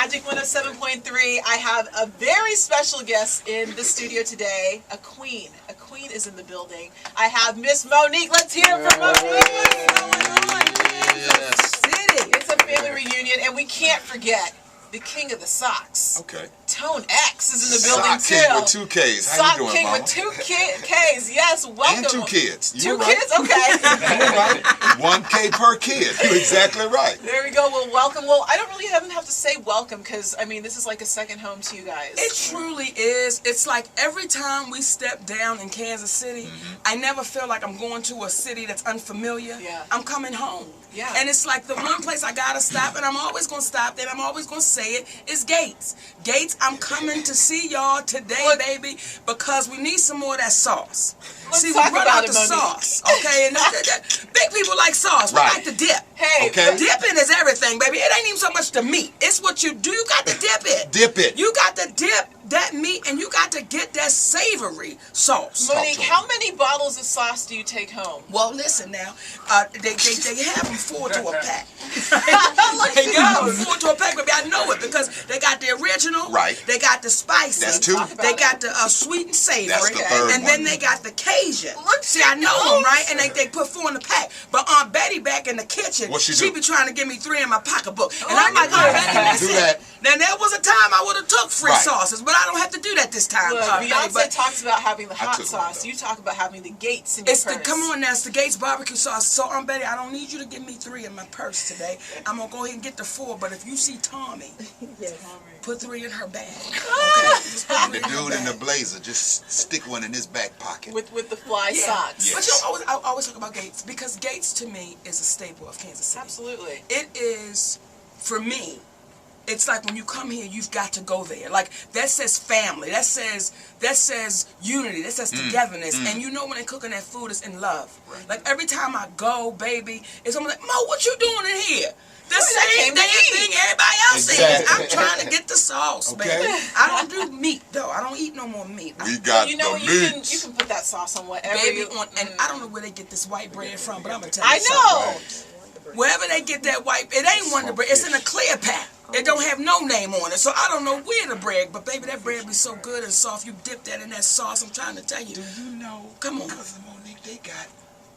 Magic 107.3. I have a very special guest in the studio today. A queen. A queen is in the building. I have Miss Monique. Let's hear it from Monique. What's going on? Kansas City. It's a family reunion, and we can't forget the king of the socks. Okay. Tone X is in the building Sock too. King with 2 Ks. How Sock you doing, King Mama? with 2 Ks. Yes, welcome. And 2 kids. Two kids? Okay. You're right. 1 K per kid. You're exactly right. There we go. Well, welcome. Well, I don't really even have to say welcome because, I mean, this is like a second home to you guys. It truly is. It's like every time we step down in Kansas City, I never feel like I'm going to a city that's unfamiliar. Yeah. I'm coming home. Yeah. And it's like the one place I gotta stop, and I'm always gonna stop there, and I'm always gonna say it, is Gates. Gates, I'm coming to see y'all today, baby, because we need some more of that sauce. Let's See, we talk run about out it, the Monique. sauce, okay? And big people like sauce. We Right. like to dip. Hey, Okay. Dipping is everything, baby. It ain't even so much the meat. It's what you do. You got to dip it. Dip it. You got to dip that meat, and you got to get that savory sauce. Monique, how many bottles of sauce do you take home? Well, listen now. They have them 4 to a pack. Let's They go. got them 4 to a pack, baby. I know it because they got the original. Right. They got the spicy. That's 2. They got the sweet and savory. That's the third and then one. they got the Cajun. Look, See, I know them, right? And they put 4 in the pack. But Aunt Betty back in the kitchen, What she she do? be trying to give me 3 in my pocketbook. And Oh, I'm like, Aunt Betty, that's Do it. that. Now, there was a time I would have took free Right. sauces, but I don't have to do that this time. Look, Aunt Betty, Beyonce but talks about having the hot took sauce. one, You talk about having the Gates in your it's purse. come on now, it's the Gates barbecue sauce. So Aunt Betty, I don't need you to give me 3 in my purse today. I'm gonna go ahead and get the 4. But if you see Tommy, put 3 in her bag. Okay, just put 3 The in her dude in the bag. blazer, just stick one in his back pocket. With the fly Yeah. socks. Yeah. But you know, I always talk about Gates because Gates to me is a staple of Kansas City. Absolutely. It is, for me, it's like when you come here, you've got to go there. Like that says family, that says unity, that says togetherness. And you know when they're cooking that food, it's in love. Right. Like every time I go, baby, it's almost like, Mo, what you doing in here? The I same came to damn eat. thing everybody else Exactly. is. I'm trying to get the sauce, Okay. baby. I don't do meat though. I don't eat no more meat. We got You know, the you meats. can put that sauce on whatever Baby, you on, and I don't know where they get this white bread from, but I'm gonna tell you I something. know. Wherever they get that white, it ain't Wonder Bread. It's in a clear pack. It don't have no name on it, so I don't know where the bread. But baby, that bread be so good and soft. You dip that in that sauce. I'm trying to tell you. Do you know? Come on. Cousin Monique, they got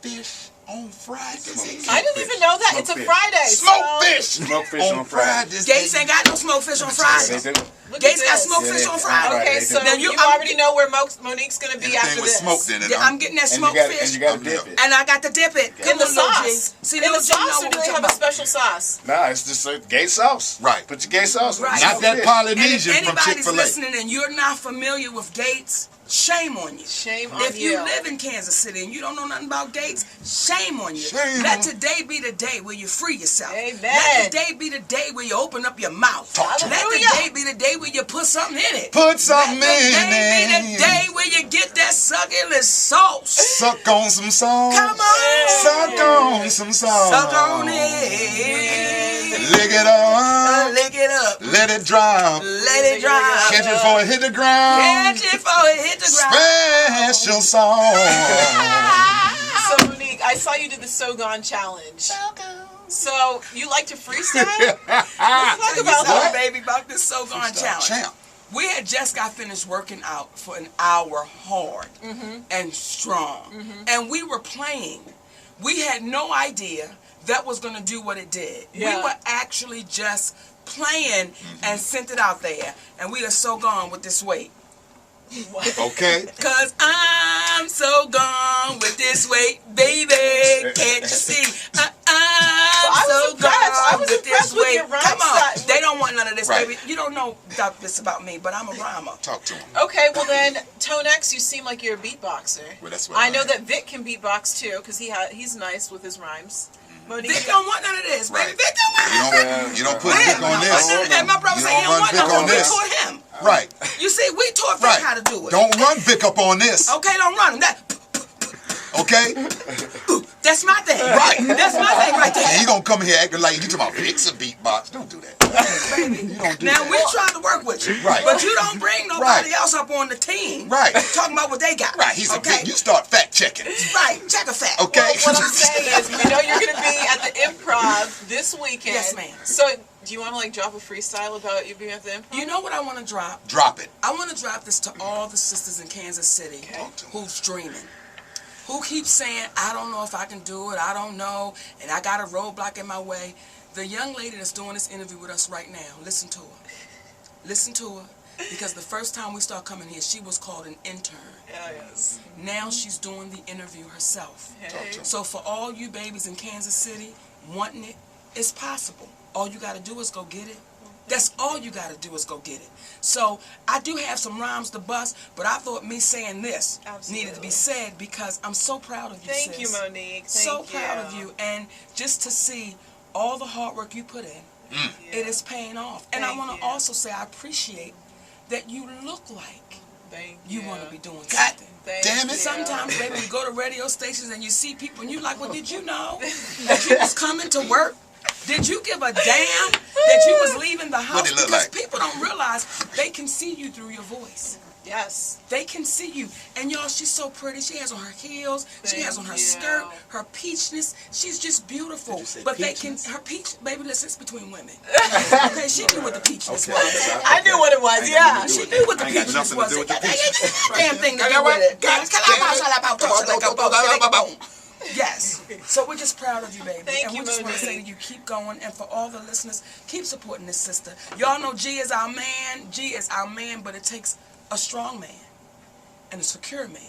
fish on Fridays. I didn't even know that. It's a Friday. Smoked so- fish. Smoked fish on Fridays. Gates ain't got no smoked fish on Friday. They do. Look Gates at got this. smoked Yeah, fish they- on Friday. Okay, Right, so Now you I'm- already know where Monique's going to be Anything after with this. smoked in it. I'm getting that And you smoked got fish. and you got to I'm dip there. it. And I got to dip it. In the Little G. sauce. See, In the little G know sauce, or what do we they talking have a about. special sauce? Nah, it's just a gay sauce. Right. Put your gay sauce on. Right. Not that And if Polynesian from anybody's Chick-fil-A. listening and you're not familiar with Gates, shame on you. Shame on If you you. live in Kansas City and you don't know nothing about Gates, shame on you. Shame Let on- today be the day where you free yourself. Amen. Let today be the day where you open up your mouth. Talk to Let Hallelujah. today be the day where you put something in it. Put something Let in today be it. the day where you get that succulent sauce. Suck on some sauce. Come on. Suck on some sauce. Suck on it. Lick it up. Lick it up. Let it drop. Let it dry. Catch it before it hit the ground. Catch it before it hit the ground. Special song. So, Monique, I saw you did the Sogon challenge. So, you like to freestyle? Let's talk Tell you about something, that. baby, about this Sogon challenge. Champ. We had just got finished working out for an hour hard and strong. And we were playing. We had no idea that was going to do what it did. Yeah. We were actually just playing and sent it out there. And we are so gone with this weight. Okay. Cause I'm so gone with this weight, baby. Can't you see? I'm so impressed. I gone was with impressed this with weight. your rhyme Come on. set. They don't want none of this, Right. baby. You don't know this about me, but I'm a rhymer. Talk to him. Okay, well then, Tone X, you seem like you're a beatboxer. Well, that's what I I know am. that Vic can beatbox too, because he's nice with his rhymes. Monique, Vic don't want none of this, baby. Right. Vic don't want none of You don't put this. Vic on this. And my brother You said don't he don't run want Vic none on of this. this. We taught him. Right. You see, we taught Vic Right. how to do it. Don't run Vic up on this. Okay, don't run him. Okay? That's my thing. Right. That's my thing right there. And you gonna come here acting like you talking about Vic's a beatbox. Don't do that. You don't do Now that. we tried to work work with you. Right. But you don't bring nobody Right. else up on the team. Right. Talking about what they got. Right, he's okay? you start fact checking. Right. Check a fact. Okay. Well, what I'm saying is, we know you're going to be at the Improv this weekend. Yes, ma'am. So, do you want to like drop a freestyle about you being at the Improv? You know what I want to drop? Drop it. I want to drop this to all the sisters in Kansas City who's dreaming, who keep saying, I don't know if I can do it, I don't know, and I got a roadblock in my way. The young lady that's doing this interview with us right now, listen to her. Listen to her, because the first time we started coming here, she was called an intern. Yes. Now she's doing the interview herself. Hey. So for all you babies in Kansas City wanting it, it's possible. All you got to do is go get it. That's all you got to do is go get it. So I do have some rhymes to bust, but I thought me saying this needed to be said because I'm so proud of you, Thank sis. you, Monique. So Thank proud of you. And just to see all the hard work you put in, Yeah. it is paying off. And I Thank want you. to also say I appreciate that you look like Thank you you. want to be doing God something. Thank damn it. you. Sometimes, baby, we go to radio stations and you see people and you like, well, did you know that you was coming to work? Did you give a damn that you was leaving the house? What it look Because like? people don't realize they can see you through your voice. Yes. They can see you. And y'all, she's so pretty. She has on her heels. She has on her Thank you. skirt, her peachness. She's just beautiful. Did you say But they peachness? can, her peach, baby, listen, it's between women. Okay, she knew what the peachness Okay. was. I knew what it was, yeah. She knew what the I ain't got peachness nothing to was. do with the It got damn thing to do with it. Yes. So we're just proud of you, baby. Thank and you, we just want to say Monique. to you, keep going. And for all the listeners, keep supporting this sister. Y'all know G is our man. G is our man, but it takes a strong man and a secure man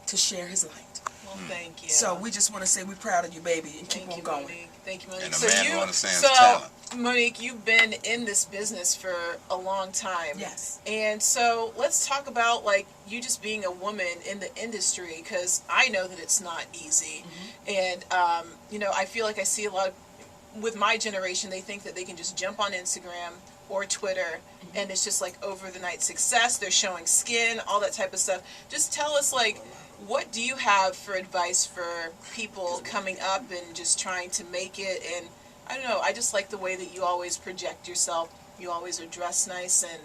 to share his light. Well, thank you. So we just want to say we're proud of you, baby, and keep Thank on you, going. Monique. Thank you, Monique. And a man who understands so talent. Monique, you've been in this business for a long time. Yes. And so let's talk about like you just being a woman in the industry, because I know that it's not easy. And you know, I feel like I see a lot of, with my generation, they think that they can just jump on Instagram or Twitter and it's just like over the night success. They're showing skin, all that type of stuff. Just tell us, like, what do you have for advice for people coming up and just trying to make it? And I don't know, I just like the way that you always project yourself. You always are dressed nice, and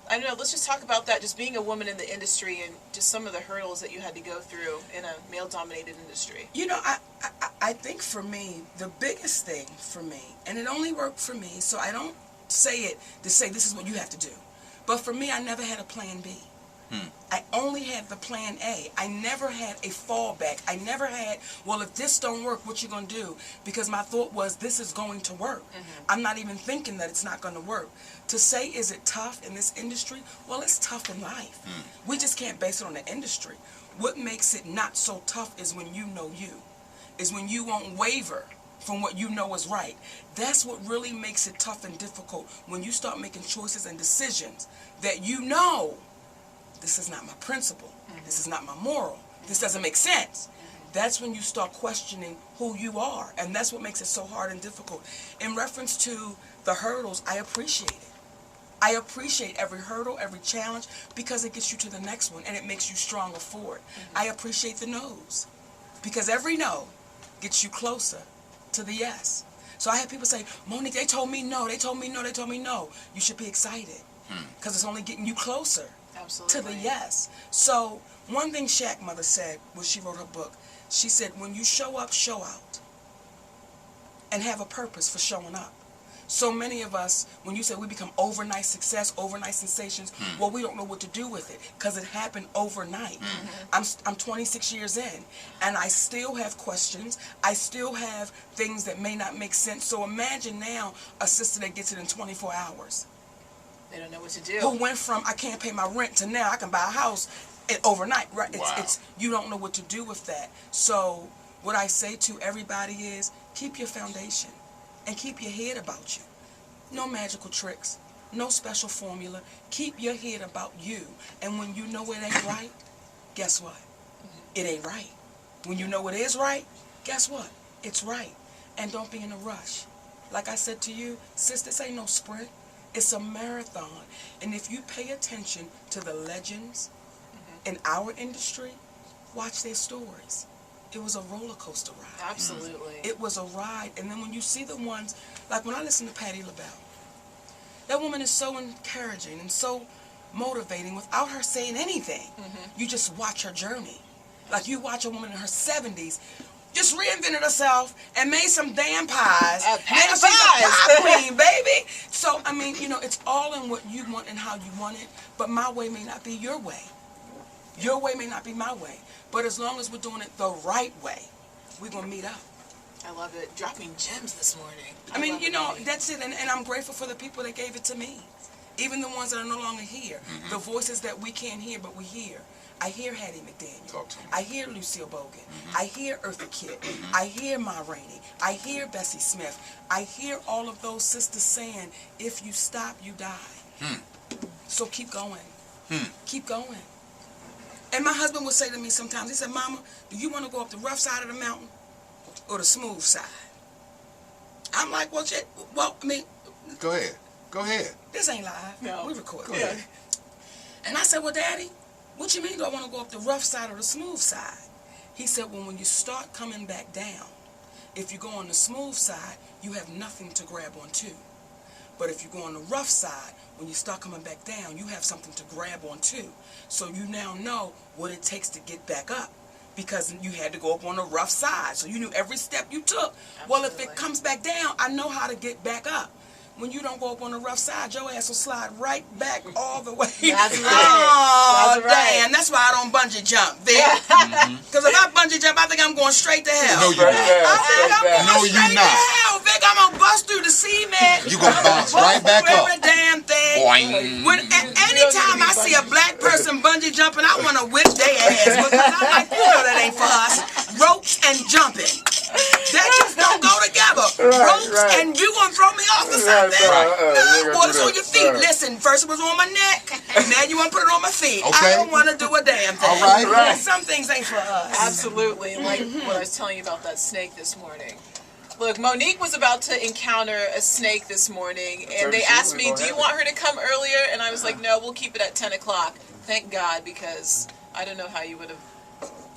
I don't know, let's just talk about that, just being a woman in the industry and just some of the hurdles that you had to go through in a male-dominated industry. You know, I think for me, the biggest thing for me, and it only worked for me, so I don't say it to say this is what you have to do. But for me, I never had a plan B. I only had the plan A. I never had a fallback. I never had, well, if this don't work, what you gonna do? Because my thought was, this is going to work. I'm not even thinking that it's not gonna work. To say, is it tough in this industry? Well, it's tough in life. We just can't base it on the industry. What makes it not so tough is when you know you. Is when you won't waver from what you know is right. That's what really makes it tough and difficult, when you start making choices and decisions that you know, this is not my principle, this is not my moral, this doesn't make sense. That's when you start questioning who you are, and that's what makes it so hard and difficult. In reference to the hurdles, I appreciate it. I appreciate every hurdle, every challenge, because it gets you to the next one and it makes you stronger for it. I appreciate the no's, because every no gets you closer to the yes. So I had people say, Monique, they told me no, they told me no, they told me no. You should be excited, because it's only getting you closer Absolutely. to the yes. So one thing Shaq Mother said when she wrote her book, she said, when you show up, show out. And have a purpose for showing up. So many of us, when you say we become overnight success, overnight sensations, well, we don't know what to do with it because it happened overnight. I'm 26 years in, and I still have questions. I still have things that may not make sense. So imagine now a sister that gets it in 24 hours. They don't know what to do. Who went from I can't pay my rent to now I can buy a house overnight, right? Wow. It's you don't know what to do with that. So what I say to everybody is keep your foundation and keep your head about you. No magical tricks, no special formula. Keep your head about you. And when you know it ain't right, guess what? It ain't right. When you know it is right, guess what? It's right. And don't be in a rush. Like I said to you, sis, this ain't no sprint. It's a marathon. And if you pay attention to the legends in our industry, watch their stories. It was a roller coaster ride. Absolutely. It was a ride. And then when you see the ones, like when I listen to Patti LaBelle, That woman is so encouraging and so motivating without her saying anything. You just watch her journey. Like you watch a woman in her 70s just reinvented herself and made some damn pies. Now she's a pie queen, baby. So, I mean, you know, it's all in what you want and how you want it, but my way may not be your way. Your way may not be my way. But as long as we're doing it the right way, we're going to meet up. I love it. Dropping gems this morning. I mean, you know, that's it. And I'm grateful for the people that gave it to me. Even the ones that are no longer here. The voices that we can't hear, but we hear. I hear Hattie McDaniel. Talk to me. I hear Lucille Bogan. I hear Eartha Kitt. I hear Ma Rainey. I hear Bessie Smith. I hear all of those sisters saying, if you stop, you die. So keep going. Keep going. And my husband would say to me sometimes, he said, Mama, do you want to go up the rough side of the mountain or the smooth side? I'm like, well, shit, well, I mean. Go ahead. Go ahead. This ain't live. No. We record. Go ahead. And I said, well, Daddy, what you mean do I want to go up the rough side or the smooth side? He said, well, when you start coming back down, if you go on the smooth side, you have nothing to grab onto. But if you go on the rough side, when you start coming back down, you have something to grab onto. So you now know what it takes to get back up. Because you had to go up on the rough side. So you knew every step you took. Well, if it comes back down, I know how to get back up. When you don't go up on the rough side, your ass will slide right back all the way. That's right. Oh, That's right. damn. That's why I don't bungee jump, Vic. Because if I bungee jump, I think I'm going straight to hell. No, you're not. I think I'm going No, straight you're to not. hell, Vic. I'm going to bust through the cement. You gonna bounce right back up. Every damn thing. Boing. Anytime I see a black person bungee jumping, I want to whip their ass. Because I'm like, you know that ain't for us. Ropes and jumping. That just don't go together. Ropes and you gonna throw me off or something? No, boy, it's on your feet. Listen, first it was on my neck, and now you want to put it on my feet. Okay. I don't want to do a damn thing. All right. Some things ain't for us. Absolutely. Like what I was telling you about that snake this morning. Look, Monique was about to encounter a snake this morning, and they asked me, do you want her to come earlier? And I was like, no, we'll keep it at 10 o'clock. Thank God, because I don't know how you would have.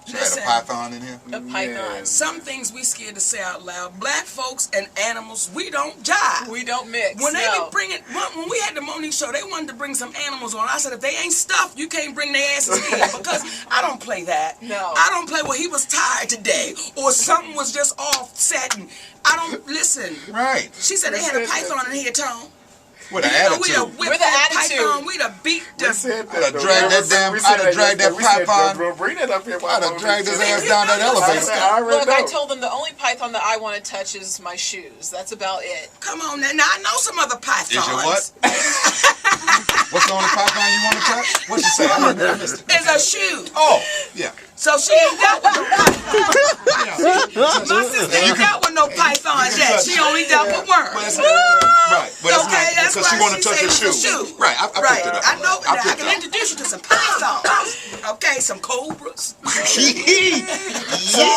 You had a python in here? A python. Some things we scared to say out loud. Black folks and animals, we don't jive. We don't mix. When they no. be bringing, when we had the Monique show, they wanted to bring some animals on. I said, if they ain't stuffed, you can't bring their asses in because I don't play that. No. I don't play, well, he was tired today or something was just offset. And I don't, listen. Right. She said they had a python in here, Tone. With an We'd have attitude. whipped With an that attitude. python. We'd have beat the... I'd have dragged that damn, I'd have dragged that python. Bring that up here. I'd have dragged his ass down that elevator. Look, I told them the only python that I want to touch is my shoes. That's about it. Come on now. Now, I know some other pythons. Is your what? What's the only python you want to touch? What'd you say? I missed it. It's a shoe. Oh, yeah. So she ain't dealt with no pythons. My sister ain't dealt with no pythons yet. She only dealt with worms. Right. But it's Okay, not, that's because she why want to she touch said her it's a shoe. shoe. Right. I picked it up. I know. I I picked can it up. introduce you to some pythons. Okay, some cobras. Yee,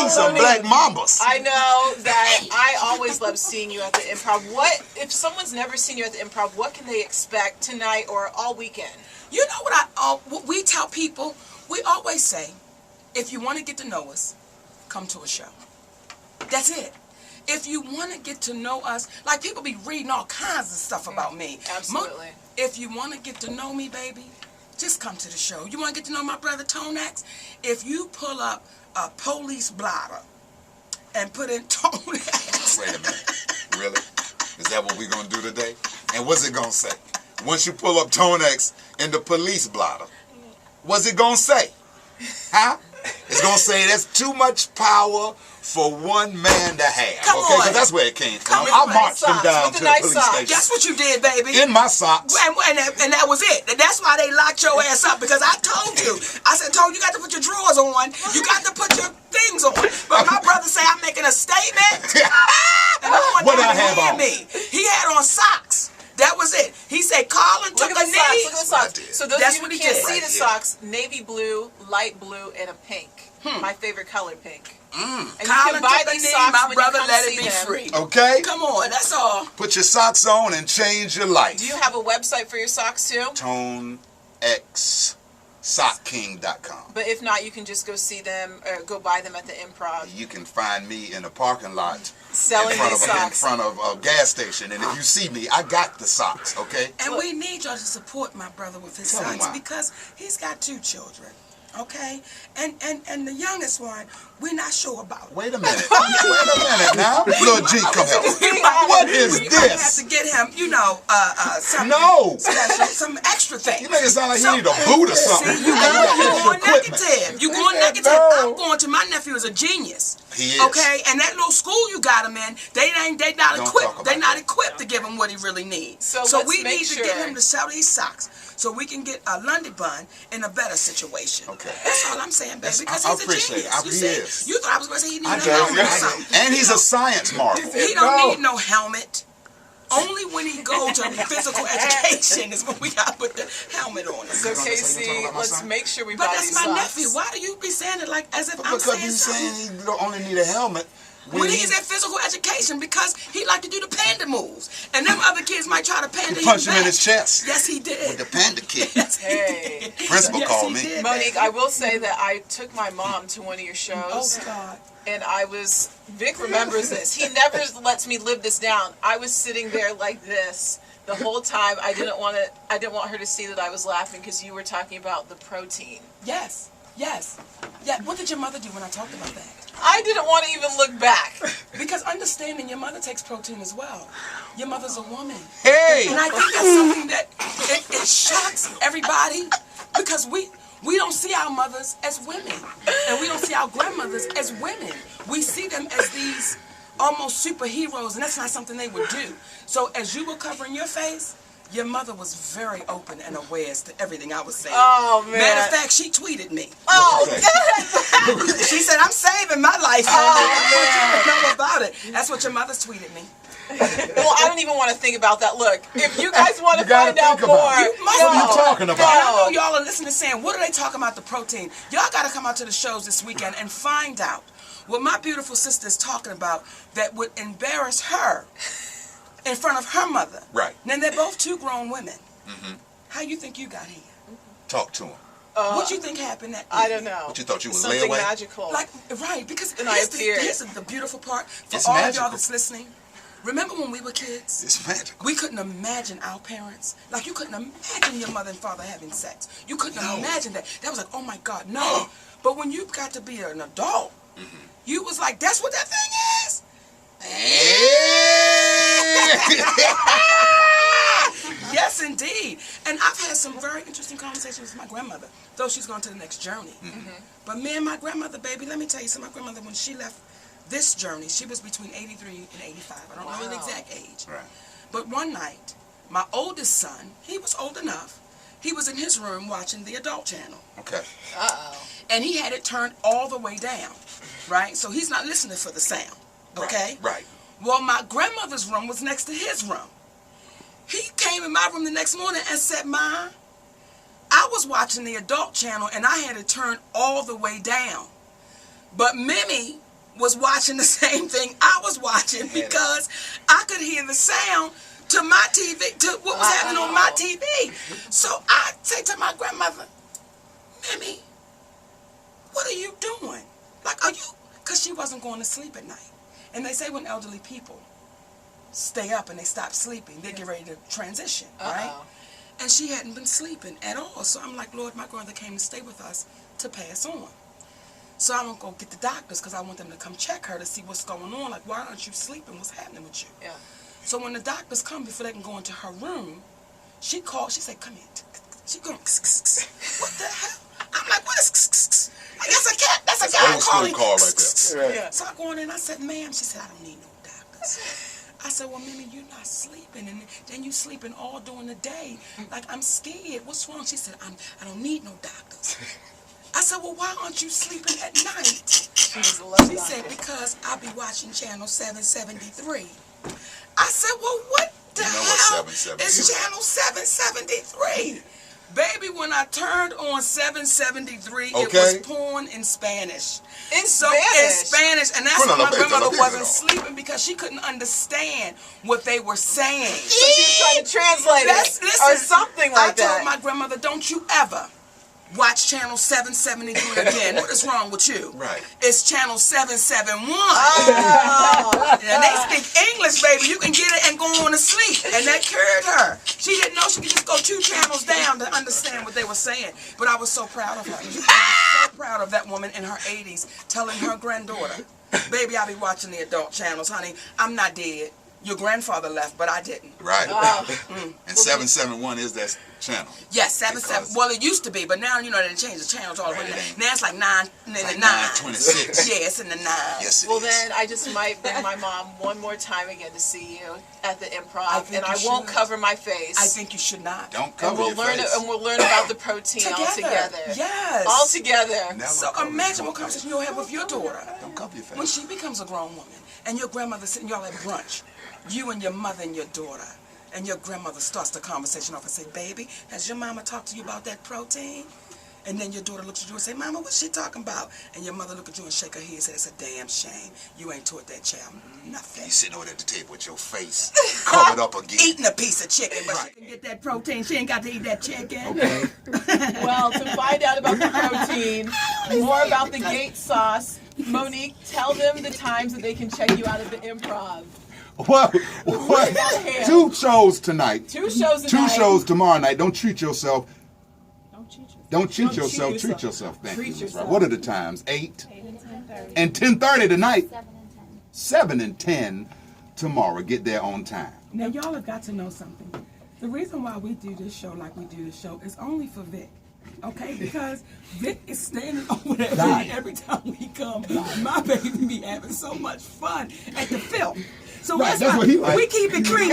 some black mambas. I know that I always love seeing you at the Improv. What if someone's never seen you at the Improv? What can they expect tonight or all weekend? You know what we tell people? We always say, if you want to get to know us, come to a show. That's it. If you want to get to know us, like people be reading all kinds of stuff about me. Absolutely. If you want to get to know me, baby, just come to the show. You want to get to know my brother Tonex? If you pull up a police blotter and put in Tonex. Wait a minute. Really? Is that what we're going to do today? And what's it going to say? Once you pull up Tonex in the police blotter, what's it going to say? Huh? It's going to say that's too much power for one man to have. Come okay? on. Because that's where it came from. Come I on. marched them Socks. down With to the the nice police socks. station. Guess what you did, baby? In my socks. And that was it. That's why they locked your ass up, because I told you. I said, you got to put your drawers on. You got to put your things on. But my brother say I'm making a statement. And I want What them I to have hear on? me. He had on socks. That was it. He said, Colin Look took at a the socks. knee. Look at the socks. So those That's of you what who he can't did. see Right the here. socks, navy blue, light blue, and a pink. My favorite color, pink. And you Colin can buy took a these knee. socks My when brother you come let see it be them. free. Okay? Come on, that's all. Put your socks on and change your life. Do you have a website for your socks too? Tone X sockking.com. But if not, you can just go see them or go buy them at the Improv. You can find me in a parking lot Selling in these socks. front of a gas station, and if you see me, I got the socks, okay? And we need y'all to support my brother with his Tell him socks why. because he's got 2 children. Okay? And the youngest one, we're not sure about. Wait a minute. Wait a minute now. Little G, come here. What is We might have this? to get him, some No. special, some extra thing. You make it sound like he need a boot or something. See, you going negative. You going negative. I'm going to my nephew is a genius. He is. Okay, and that little school you got him in, they not Don't talk equipped. about They not that. equipped to give him what he really needs. So let's we make need to sure- get him to sell these socks so we can get a Lundy Bun in a better situation. Okay. That's all I'm saying, baby. Because I he's a appreciate genius. it. You He see, is. you thought I was going to say he I needed a know. helmet or something. And he's a science marvel. He don't need no helmet. Only when he go to physical education is when we got to put the helmet on him. So You Casey, talking about my let's son? make sure we But buy that's these my socks. nephew. Why do you be saying it like as if I'm Because saying he's something? saying he don't only need a helmet When he's at physical education because he like to do the panda moves. And them other kids might try to panda punch him in back. his chest Yes, he did. with the panda kick. Yes, he Hey. did. Principal Yes, called he me. did, Monique, baby. I will say that I took my mom to one of your Oh, shows, God. and Vic remembers this. He never lets me live this down. I was sitting there like this the whole time. I didn't want her to see that I was laughing because you were talking about the protein. Yes. Yes. Yeah. What did your mother do when I talked about that? I didn't want to even look back. Because understanding your mother takes protein as well. Your mother's a woman. Hey! And I think that's something that it shocks everybody because we don't see our mothers as women. And we don't see our grandmothers as women. We see them as these almost superheroes, and that's not something they would do. So as you were covering your face, your mother was very open and aware as to everything I was saying. Oh, man. Matter of fact, she tweeted me. Oh, She said, I'm saving my life. I want you to know about it. That's what your mother tweeted me. well, I don't even want to think about that. Look, if you guys want to You gotta find out think about more, it. You must What are you know. talking about? And I know y'all are listening saying, what are they talking about the protein? Y'all got to come out to the shows this weekend and find out what my beautiful sister is talking about that would embarrass her in front of her mother. Right. Now, they're both 2 grown women. How you think you got here? Talk to him. What you think happened that I don't know. What you thought you was Something layaway? magical. Like, right, because And I appeared. here's the beautiful part for It's all of magical. y'all that's listening. Remember when we were kids? It's magical. We couldn't imagine our parents. Like, you couldn't imagine your mother and father having sex. You couldn't imagine that. That was like, oh my God, no. But when you got to be an adult, you was like, that's what that thing is? Yes, indeed. And I've had some very interesting conversations with my grandmother, though she's gone to the next journey. But me and my grandmother, baby, let me tell you something. My grandmother, when she left this journey, she was between 83 and 85. I don't know the exact age. Right. But one night, my oldest son, he was old enough, he was in his room watching the adult channel. Okay. Uh-oh. And he had it turned all the way down, right? So he's not listening for the sound, okay? Right. Well, my grandmother's room was next to his room. He came in my room the next morning and said, Ma, I was watching the adult channel and I had it turned all the way down. But Mimi was watching the same thing I was watching because I could hear the sound to my TV, to what was happening on my TV. So I say to my grandmother, Mimi, what are you doing? Like, are you, because she wasn't going to sleep at night. And they say when elderly people stay up and they stop sleeping, they get ready to transition, right? And she hadn't been sleeping at all. So I'm like, Lord, my grandmother came to stay with us to pass on. So I'm going to go get the doctors because I want them to come check her to see what's going on. Like, why aren't you sleeping? What's happening with you? Yeah. So when the doctors come, before they can go into her room, she called, she said, come here. She going, what the hell? I'm like, what is I guess a cat. That's a guy old school calling. call right there. Yeah. So I go in and I said, ma'am, she said, I don't need no doctors. I said, well, Mimi, you're not sleeping, and then you sleeping all during the day. Like, I'm scared. What's wrong? She said, I don't need no doctors. I said, well, why aren't you sleeping at night? She was a love She said, doctor. because I'll be watching channel 773. I said, well, what the You know hell what 773 is is. channel 773? Baby, when I turned on 773, it Okay. was porn in Spanish. In So Spanish. in Spanish, and that's Well, why no, my no, grandmother no, wasn't no. sleeping because she couldn't understand what they were saying. So she was trying to translate Listen, it or something like I told that. my grandmother, don't you ever watch channel 773 again. What is wrong with you? Right. It's channel 771. Oh. And they speak English, baby. You can get it and go on to sleep. And that cured her. She didn't know she could just go 2 channels down to understand what they were saying. But I was so proud of her. I was so proud of that woman in her 80s telling her granddaughter, baby, I be watching the adult channels, honey. I'm not dead. Your grandfather left, but I didn't. Right. And 771 is that channel. Yes, 77. Well, it used to be, but now, you know, they changed the channels all the way. Right. Now it's like 9 in the 9. 926. Yeah, it's in the 9. Yes, it Well, is. then I just might bring my mom one more time again to see you at the I Improv, think and I you won't should. cover my face. I think you should not. Don't and cover we'll your learn face. and we'll learn about the protein all together. Yes. All together. Never So cover imagine your what conversation face. you'll have with your daughter Don't cover your face. when she becomes a grown woman and your grandmother sitting y'all at brunch, you and your mother and your daughter, and your grandmother starts the conversation off and say, baby, has your mama talked to you about that protein? And then your daughter looks at you and say, mama, what's she talking about? And your mother look at you and shake her head and say, it's a damn shame. You ain't taught that child nothing. You sitting over at the table with your face covered up again. Eating a piece of chicken, but she can get that protein. She ain't got to eat that chicken. Okay. Well, to find out about the protein, more about the Gates sauce, Monique, tell them the times that they can check you out at the Improv. Well, Ham. 2 shows tonight. 2 shows 2 tonight. shows tomorrow night. Don't treat yourself. Don't cheat yourself. Don't cheat Don't yourself. cheat Treat yourself. yourself. Thank Treat you. That's yourself. right. What are the times? 8 and 10:30. and 10:30 tonight. 7 and 10. 7 and 10 tomorrow. Get there on time. Now, y'all have got to know something. The reason why we do this show like we do this show is only for Vic. Okay? Because Vic is standing over there every time we come. My baby be having so much fun at the film. So Right, that's that's why what he like. we keep it clean.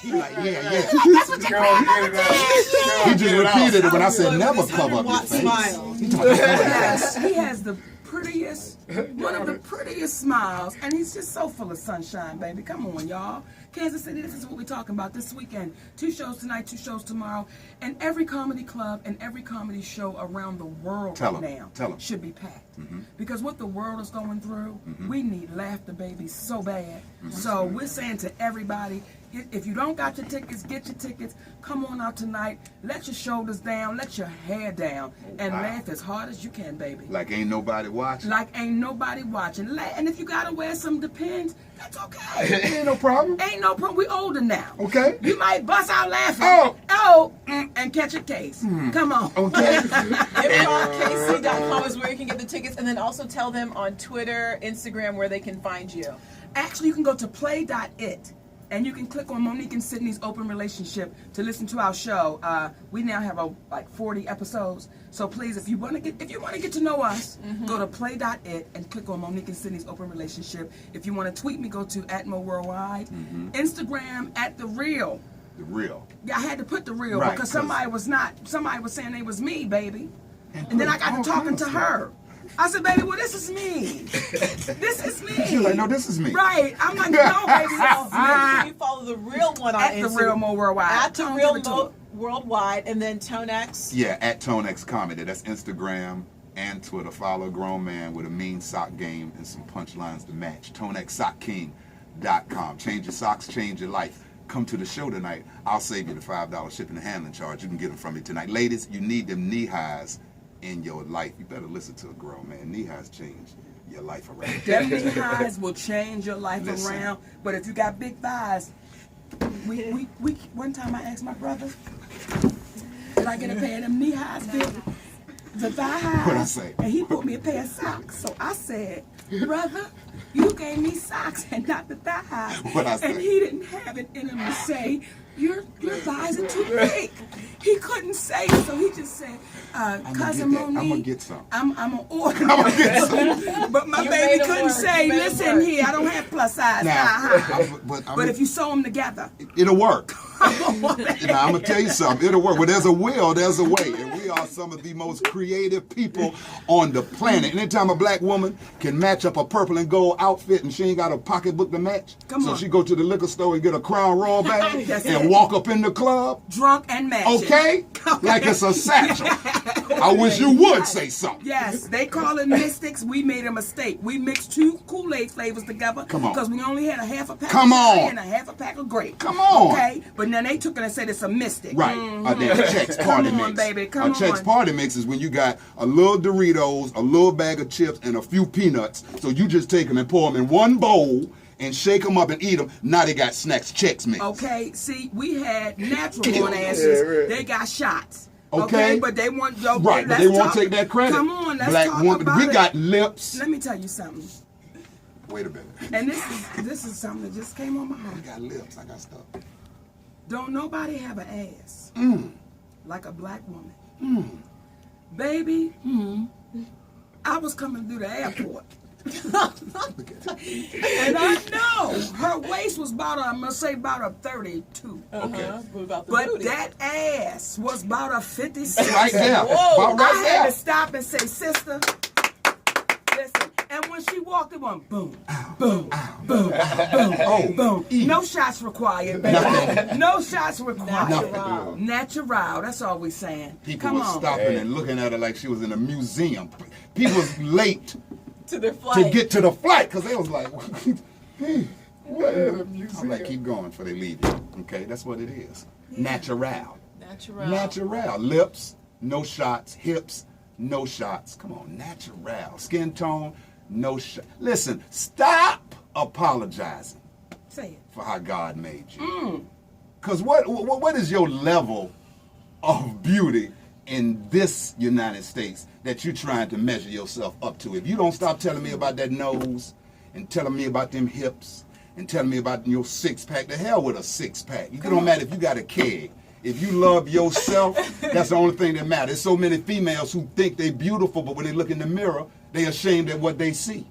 He's like, yeah. That's what your grandmother did. He just repeated it when I said Look, never this cover up your 100-watt face. smile. He talking about Yes, he has the prettiest, one of the prettiest smiles, and he's just so full of sunshine, baby. Come on, y'all. Kansas City, this is what we're talking about this weekend. 2 shows tonight, 2 shows tomorrow, and every comedy club and every comedy show around the world Tell right 'em, now tell 'em. should be packed. Because what the world is going through, we need laughter, baby, so bad. So we're saying to everybody, if you don't got your tickets, get your tickets. Come on out tonight. Let your shoulders down. Let your hair down. And laugh as hard as you can, baby. like ain't nobody watching. Like ain't nobody watching. And if you gotta wear some Depends, that's okay. Ain't no problem. Ain't no problem. We older now. Okay. You might bust out laughing. And catch a case. Come on. Okay. ImprovKC.com is where you can get the tickets, and then also tell them on Twitter, Instagram, where they can find you. Actually, you can go to play.it. And you can click on Monique and Sydney's open relationship to listen to our show. We now have like 40 episodes. So please, if you want to get to know us, go to play.it and click on Monique and Sydney's open relationship. If you want to tweet me, go to @MoWorldwide. Instagram @TheReal. The real. Yeah, I had to put the real Right, because 'cause- somebody was saying they was me, baby. And then I got all to talking kinds to of her. I said, baby, well, this is me. This is me. She's like, no, this is me. Right. I'm like, no, baby, this is me. Make sure you follow the real one on At the Instagram. Real Mo Worldwide. At the Don't Real give it to Mo him. Worldwide, and then Tonex. Yeah, @ToneX Comedy. That's Instagram and Twitter. Follow a grown man with a mean sock game and some punchlines to match. ToneXSockKing.com. Change your socks, change your life. Come to the show tonight. I'll save you the $5 shipping and handling charge. You can get them from me tonight. Ladies, you need them knee highs in your life. You better listen to a grown man. Knee highs change your life around. Them knee highs will change your life Listen. around. But if you got big thighs, we one time I asked my brother, did I get a pair of them knee highs, big? The thigh highs. What'd I say? And he bought me a pair of socks. So I said, brother, you gave me socks and not the thigh highs. What'd I say? And he didn't have it in him to say, your thighs are too big. He couldn't say it, so he just said, cousin get that. Monique, I'ma get some. I'm gonna order. I'ma get some. But my You baby made 'em couldn't work. say, You made 'em listen work. here, I don't have plus size. Now, But if you sew them together, it'll work. Now, I'm going to tell you something. It'll work. Where there's a will, there's a way. And we We are some of the most creative people on the planet. Anytime a black woman can match up a purple and gold outfit and she ain't got a pocketbook to match, so she go to the liquor store and get a Crown Royal bag and walk up in the club, drunk and matching. okay? Like it's a satchel. I wish you would say something. Yes, they call it mystics. We made a mistake. We mixed 2 Kool-Aid flavors together. Come on. Because we only had a half a pack Come of cherry on. and a half a pack of grape. Come on. Okay? But now they took it and said it's a mystic. Right. A damn Chex Party Come on, Mix. baby, come a Chex on. Party Mix is when you got a little Doritos, a little bag of chips, and a few peanuts. So you just take them and pour them in one bowl and shake them up and eat them. Now they got snacks Chex Mix. Okay, see, we had natural born asses. They got shots. Okay. But they want Right, but they won't take that credit. Come on, let's Black talk woman, about we it. got lips. Let me tell you something. Wait a minute. And this is something that just came on my I heart. got lips. I got stuff. Don't nobody have an ass like a black woman. Baby, I was coming through the airport. And I know her waist was about I'm gonna say about a 32. Okay. What about the But booty? that ass was about a 56. Right there. Whoa. About right I had there. to stop and say, sister, listen. And when she walked, it went boom, boom, boom, boom, boom. No shots required, baby. No shots required. Natural. Natural. That's all we saying. People Come were on. stopping and looking at her like she was in a museum. People was late To their flight. to get to the flight because they was like, hey, what? I'm like, keep going before they leave you. Okay, that's what it is. Natural. Natural. Natural. Lips, no shots. Hips, no shots. Come on, natural. Skin tone, no shot. Listen, stop apologizing Say it. for how God made you. Because what is your level of beauty in this United States that you're trying to measure yourself up to? If you don't stop telling me about that nose and telling me about them hips and telling me about your six-pack, the hell with a six-pack. It don't matter if you got a keg. If you love yourself, that's the only thing that matters. There's so many females who think they're beautiful, but when they look in the mirror, they're ashamed at what they see.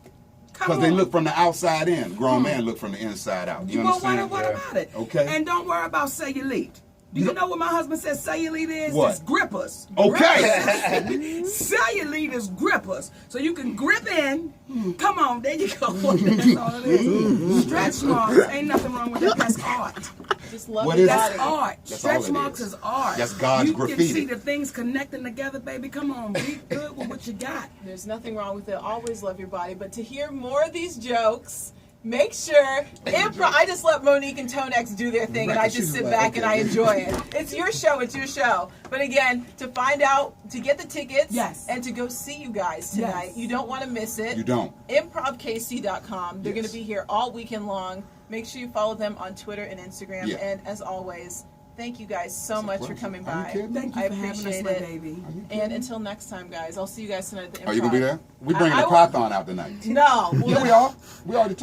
Because they look from the outside in. Grown man look from the inside out. You Well, understand? what about it? Okay. And don't worry about cellulite. Do you know what my husband says cellulite is? What? It's grippers. Okay. Cellulite is grippers. So you can grip in. Come on, there you go. That's all it is. Stretch marks. Ain't nothing wrong with that. That's art. Just love What your is it? That's body. art. That's all Stretch it marks is. is art. That's God's you graffiti. You can see the things connecting together, baby. Come on, be good with what you got. There's nothing wrong with it. Always love your body. But to hear more of these jokes, make sure I just let Monique and Tonex do their thing, and I Right, just she's sit like, back okay. and I enjoy it. It's your show. It's your show. But again, to find out, to get the tickets, Yes. and to go see you guys tonight, Yes. you don't want to miss it. You don't. ImprovKC.com. They're going Yes. to be here all weekend long. Make sure you follow them on Twitter and Instagram. Yeah. And as always, thank you guys so It's a much for pleasure. coming Are you by. kidding? Thank you I for having us, appreciate my it. baby. And until next time, guys, I'll see you guys tonight at the Improv. Are you going to be there? We bringing I a will- python out tonight. No. Yeah, we are. We already talked.